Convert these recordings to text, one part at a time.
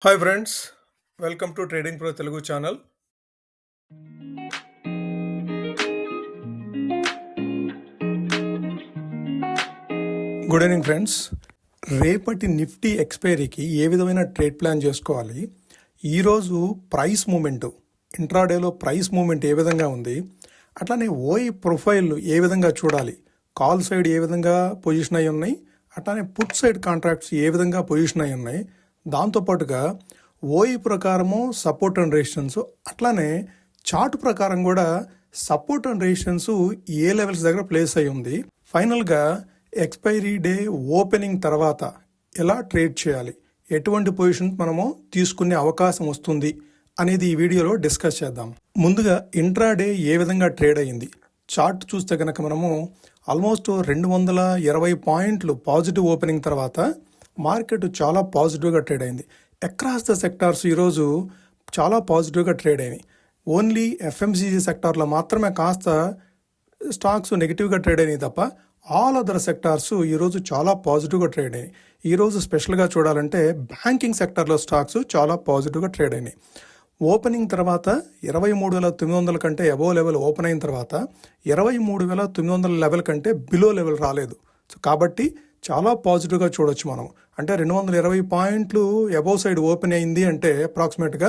Hi friends, welcome to trading pro Telugu channel. Good evening friends. రేపటి Nifty ఎక్స్పైరీకి ఏ విధమైన trade plan చేసుకోవాలి, ఈరోజు price moment, ఇంట్రాడేలో ప్రైస్ మూమెంట్ ఏ విధంగా ఉంది, అట్లానే ఓఈ ప్రొఫైల్ ఏ విధంగా చూడాలి, కాల్ సైడ్ ఏ విధంగా పొజిషన్ అయి ఉన్నాయి, అట్లానే పుట్ సైడ్ కాంట్రాక్ట్స్ ఏ విధంగా పొజిషన్ అయి ఉన్నాయి, దాంతోపాటుగా ఓఈ ప్రకారము సపోర్ట్ అండ్ రెసిస్టెన్స్, అట్లానే చార్ట్ ప్రకారం కూడా support and resistance A levels దగ్గర ప్లేస్ అయి ఉంది, ఫైనల్గా ఎక్స్పైరీ డే ఓపెనింగ్ తర్వాత ఎలా ట్రేడ్ చేయాలి, ఎటువంటి పొజిషన్ మనము తీసుకునే అవకాశం వస్తుంది అనేది ఈ వీడియోలో డిస్కస్ చేద్దాం. ముందుగా ఇంట్రాడే ఏ విధంగా ట్రేడ్ అయ్యింది, చార్ట్ చూస్తే కనుక మనము ఆల్మోస్ట్ 220 పాయింట్లు పాజిటివ్ ఓపెనింగ్ తర్వాత మార్కెట్ చాలా పాజిటివ్గా ట్రేడ్ అయింది. అక్రాస్ ద సెక్టార్స్ ఈరోజు చాలా పాజిటివ్గా ట్రేడ్ అయినాయి. ఓన్లీ ఎఫ్ఎంసీజీ సెక్టార్లో మాత్రమే కాస్త స్టాక్స్ నెగిటివ్గా ట్రేడ్ అయినాయి తప్ప ఆల్ అదర్ సెక్టార్స్ ఈరోజు చాలా పాజిటివ్గా ట్రేడ్ అయినాయి. ఈరోజు స్పెషల్గా చూడాలంటే బ్యాంకింగ్ సెక్టార్లో స్టాక్స్ చాలా పాజిటివ్గా ట్రేడ్ అయినాయి. ఓపెనింగ్ తర్వాత 23,900 కంటే అబోవ్ లెవెల్ ఓపెన్ అయిన తర్వాత 23,900 లెవెల్ కంటే బిలో లెవెల్ రాలేదు. సో కాబట్టి చాలా పాజిటివ్గా చూడొచ్చు మనం. అంటే 220 పాయింట్లు అబోవ్ సైడ్ ఓపెన్ అయింది అంటే అప్రాక్సిమేట్గా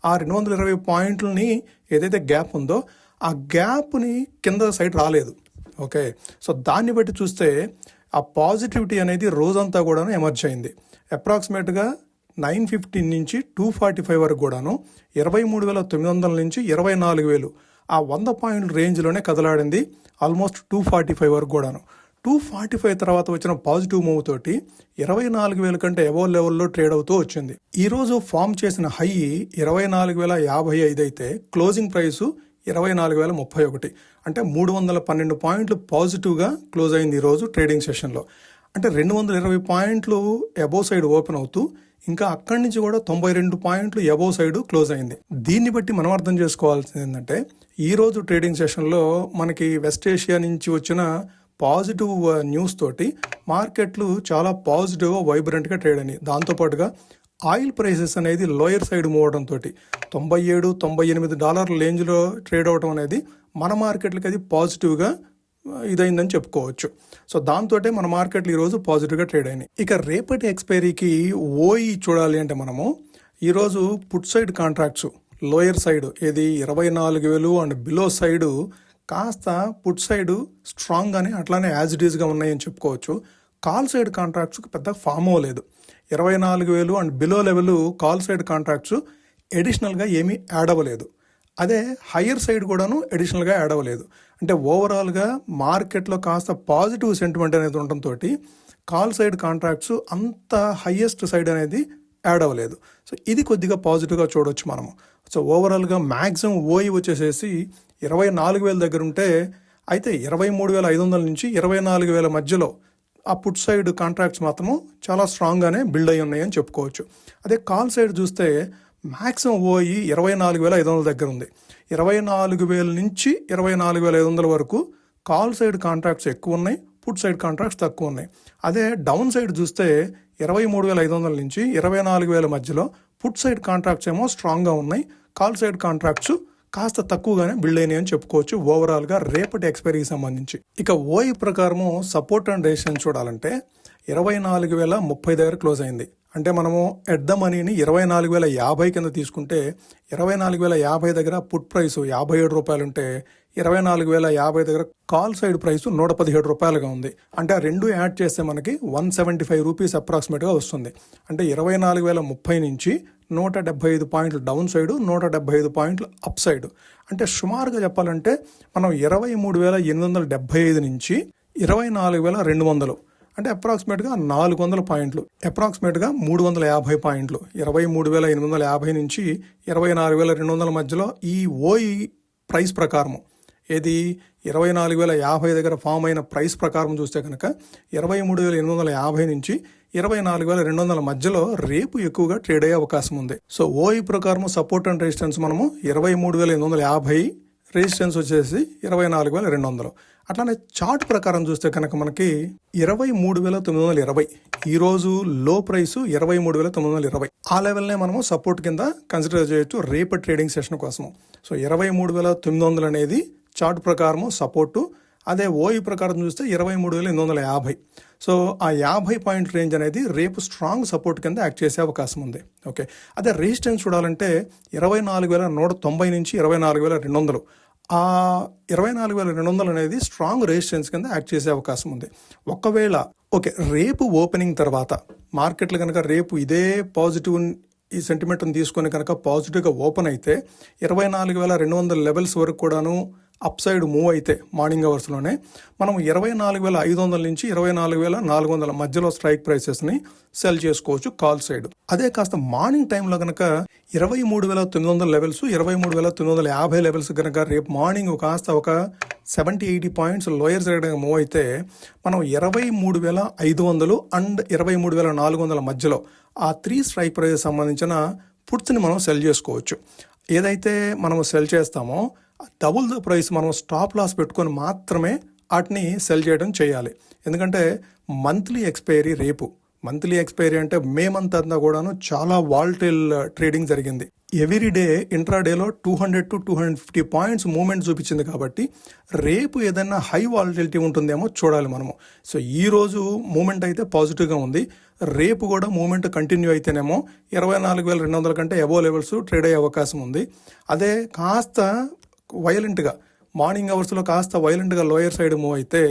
ఆ 220 పాయింట్లని ఏదైతే గ్యాప్ ఉందో ఆ గ్యాప్ని కింద సైడ్ రాలేదు. ఓకే, సో దాన్ని బట్టి చూస్తే ఆ పాజిటివిటీ అనేది రోజంతా కూడాను ఎమర్జ్ అయింది. అప్రాక్సిమేట్గా 950 నుంచి 245 వరకు కూడాను 23,900 నుంచి 24,000 ఆ 100 పాయింట్ల రేంజ్లోనే కదలాడింది. ఆల్మోస్ట్ 245 వరకు కూడాను. 245 తర్వాత వచ్చిన పాజిటివ్ మూవ్ తోటి 24,000 కంటే అబోవ్ లెవెల్లో ట్రేడ్ అవుతూ వచ్చింది. ఈరోజు ఫామ్ చేసిన హై 24,055 అయితే క్లోజింగ్ ప్రైసు 24,031, అంటే 312 పాయింట్లు పాజిటివ్గా క్లోజ్ అయింది ఈరోజు ట్రేడింగ్ సెషన్లో. అంటే 220 పాయింట్లు అబోవ్ సైడ్ ఓపెన్ అవుతూ ఇంకా అక్కడి నుంచి కూడా 92 పాయింట్లు అబోవ్ సైడ్ క్లోజ్ అయింది. దీన్ని బట్టి మనం అర్థం చేసుకోవాల్సింది ఏంటంటే ఈరోజు ట్రేడింగ్ సెషన్లో మనకి వెస్ట్ ఏషియా నుంచి వచ్చిన పాజిటివ్ న్యూస్ తోటి మార్కెట్లు చాలా పాజిటివ్గా వైబ్రెంట్గా ట్రేడ్ అయినాయి. దాంతోపాటుగా ఆయిల్ ప్రైసెస్ అనేది లోయర్ సైడ్ మూవ్ అవడంతో $97-98 రేంజ్లో ట్రేడ్ అవడం అనేది మన మార్కెట్లకి అది పాజిటివ్గా ఇదైందని చెప్పుకోవచ్చు. సో దాంతో మన మార్కెట్లు ఈరోజు పాజిటివ్గా ట్రేడ్ అయినాయి. ఇక రేపటి ఎక్స్పైరీకి ఓఈ చూడాలి అంటే మనము ఈరోజు put side contracts lower side ఏది 24,000 అండ్ బిలో సైడు కాస్త పుట్ సైడ్ స్ట్రాంగ్గానే అట్లానే యాజ్ ఇట్ ఈస్గా ఉన్నాయని చెప్పుకోవచ్చు. కాల్ సైడ్ కాంట్రాక్ట్స్కి పెద్ద ఫామ్ అవ్వలేదు. 24,000 and below level call side contracts ఎడిషనల్గా ఏమీ యాడ్ అవ్వలేదు. అదే హయ్యర్ సైడ్ కూడాను ఎడిషనల్గా యాడ్ అవ్వలేదు. అంటే ఓవరాల్గా మార్కెట్లో కాస్త పాజిటివ్ సెంటిమెంట్ అనేది ఉండటంతో కాల్ సైడ్ కాంట్రాక్ట్స్ అంత హయ్యెస్ట్ సైడ్ అనేది యాడ్ అవ్వలేదు. సో ఇది కొద్దిగా పాజిటివ్గా చూడవచ్చు మనము. సో ఓవరాల్గా మ్యాక్సిమం ఓఈ వచ్చేసేసి 24,000 దగ్గర ఉంటే, అయితే 23,500 నుంచి 24,000 మధ్యలో ఆ పుట్ సైడ్ కాంట్రాక్ట్స్ మాత్రము చాలా స్ట్రాంగ్గానే బిల్డ్ అయి ఉన్నాయని చెప్పుకోవచ్చు. అదే కాల్ సైడ్ చూస్తే మ్యాక్సిమం ఓఈ 24,500 దగ్గర ఉంది. 24,000 నుంచి 24,500 వరకు కాల్ సైడ్ కాంట్రాక్ట్స్ ఎక్కువ ఉన్నాయి, పుట్ సైడ్ కాంట్రాక్ట్స్ తక్కువ ఉన్నాయి. అదే డౌన్ సైడ్ చూస్తే 23,500 నుంచి 24,000 మధ్యలో పుట్ సైడ్ కాంట్రాక్ట్స్ ఏమో స్ట్రాంగ్గా ఉన్నాయి, కాల్ సైడ్ కాంట్రాక్ట్స్ కాస్త తక్కువగానే బిల్డ్ అయినాయి అని చెప్పుకోవచ్చు ఓవరాల్గా రేపటి ఎక్స్పైరీకి సంబంధించి. ఇక ఓఈ ప్రకారము సపోర్ట్ అండ్ రెసిస్టెన్స్ చూడాలంటే 24,030 దగ్గర క్లోజ్ అయింది. అంటే మనము ఎట్ ద మనీని 24,050 కింద తీసుకుంటే 24,050 దగ్గర పుట్ ప్రైస్ ₹57 ఉంటే 24,050 దగ్గర కాల్ సైడ్ ప్రైస్ ₹117 ఉంది. అంటే ఆ రెండు యాడ్ చేస్తే మనకి ₹175 అప్రాక్సిమేట్గా వస్తుంది. అంటే 24,030 నుంచి 175 పాయింట్లు డౌన్ సైడ్, 175 పాయింట్లు అప్ సైడ్. అంటే సుమారుగా చెప్పాలంటే మనం 23,875 నుంచి 24,200, అంటే అప్రాక్సిమేట్గా 400 పాయింట్లు, అప్రాక్సిమేట్గా 350 పాయింట్లు, 23,850 నుంచి 24,200 మధ్యలో ఈ ఓఈ ప్రైస్ ప్రకారము ఏది 24,050 దగ్గర ఫామ్ అయిన ప్రైస్ ప్రకారం చూస్తే కనుక 23,850 నుంచి 24,200 మధ్యలో రేపు ఎక్కువగా ట్రేడ్ అయ్యే అవకాశం ఉంది. సో ఓఈ ప్రకారం సపోర్ట్ అండ్ రెసిస్టెన్స్ మనము 23,850, రెసిస్టెన్స్ వచ్చేసి 24,200. అట్లానే చార్ట్ ప్రకారం చూస్తే కనుక మనకి 23,920 ఈరోజు లో ప్రైస్ 23,920. ఆ లెవెల్నే మనము సపోర్ట్ కింద కన్సిడర్ చేయొచ్చు రేపటి ట్రేడింగ్ సెషన్ కోసం. సో 23,900 అనేది చార్ట్ ప్రకారము సపోర్టు. అదే ఓఈ ప్రకారం చూస్తే 23,850. సో ఆ 50 పాయింట్ రేంజ్ అనేది రేపు స్ట్రాంగ్ సపోర్ట్ కింద యాక్ట్ చేసే అవకాశం ఉంది. ఓకే, అదే రెసిస్టెన్స్ చూడాలంటే 24,190 నుంచి 24,200. ఆ 24,200 అనేది స్ట్రాంగ్ రెసిస్టెన్స్ కింద యాక్ట్ చేసే అవకాశం ఉంది. ఒకవేళ ఓకే రేపు ఓపెనింగ్ తర్వాత మార్కెట్లు కనుక రేపు ఇదే పాజిటివ్ ఈ సెంటిమెంట్ని తీసుకొని కనుక పాజిటివ్గా ఓపెన్ అయితే 24,200 లెవెల్స్ వరకు కూడాను అప్ సైడ్ మూవ్ అయితే మార్నింగ్ అవర్స్లోనే మనం 24,500 నుంచి 24,400 మధ్యలో స్ట్రైక్ ప్రైసెస్ని సెల్ చేసుకోవచ్చు కాల్ సైడ్. అదే కాస్త మార్నింగ్ టైంలో కనుక 23,900 లెవెల్స్ 23,950 లెవెల్స్ కనుక రేపు మార్నింగ్ కాస్త ఒక 70-80 పాయింట్స్ లోయర్ సైడ్ మూవ్ అయితే మనం 23,500 అండ్ 23,400 మధ్యలో ఆ 3 స్ట్రైక్ ప్రైజెస్ సంబంధించిన పుట్స్ని మనం సెల్ చేసుకోవచ్చు. ఏదైతే మనం సెల్ చేస్తామో డబుల్ ద ప్రైస్ మనం స్టాప్ లాస్ పెట్టుకొని మాత్రమే వాటిని సెల్ చేయడం చేయాలి. ఎందుకంటే మంత్లీ ఎక్స్పైరీ రేపు. మంత్లీ ఎక్స్పైరీ అంటే మే మంత్ అంతా కూడాను చాలా వాల్టైల్ ట్రేడింగ్ జరిగింది. ఎవ్రీ డే ఇంట్రాడేలో 200 to 250 పాయింట్స్ మూవ్మెంట్ చూపించింది. కాబట్టి రేపు ఏదైనా హై వాల్టిలిటీ ఉంటుందేమో చూడాలి మనము. సో ఈ రోజు మూవ్మెంట్ అయితే పాజిటివ్గా ఉంది. రేపు కూడా మూవ్మెంట్ కంటిన్యూ అయితేనేమో 24,200 కంటే అబోవ్ లెవెల్స్ ట్రేడ్ అయ్యే అవకాశం ఉంది. అదే కాస్త వైలెంట్గా మార్నింగ్ అవర్స్లో కాస్త వైలెంట్గా లోయర్ సైడ్ మూవ్ అయితే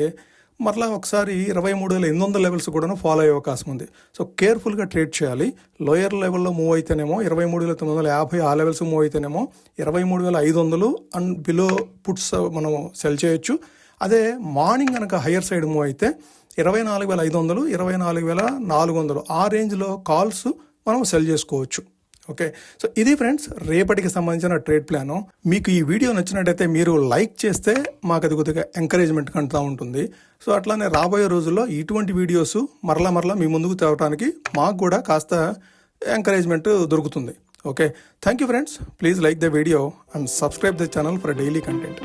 మరలా ఒకసారి 23,800 లెవెల్స్ కూడా ఫాలో అయ్యే అవకాశం ఉంది. సో కేర్ఫుల్గా ట్రేడ్ చేయాలి. లోయర్ లెవెల్లో మూవ్ అయితేనేమో 23,950 ఆ లెవెల్స్ మూవ్ అయితేనేమో 23,500 అండ్ బిలో పుట్స్ మనం సెల్ చేయొచ్చు. అదే మార్నింగ్ కనుక హయ్యర్ సైడ్ మూవ్ అయితే 24,500 24,400 ఆ రేంజ్లో కాల్స్ మనం సెల్ చేసుకోవచ్చు. ఓకే, సో ఇది ఫ్రెండ్స్ రేపటికి సంబంధించిన ట్రేడ్ ప్లాను. మీకు ఈ వీడియో నచ్చినట్టయితే మీరు లైక్ చేస్తే మాకు అది కొద్దిగా ఎంకరేజ్మెంట్ కంటూ ఉంటుంది. సో అట్లానే రాబోయే రోజుల్లో ఇటువంటి వీడియోస్ మరలా మీ ముందుకు తేవడానికి మాకు కూడా కాస్త ఎంకరేజ్మెంట్ దొరుకుతుంది. Okay, thank you friends. Please like the video and subscribe the channel for daily content.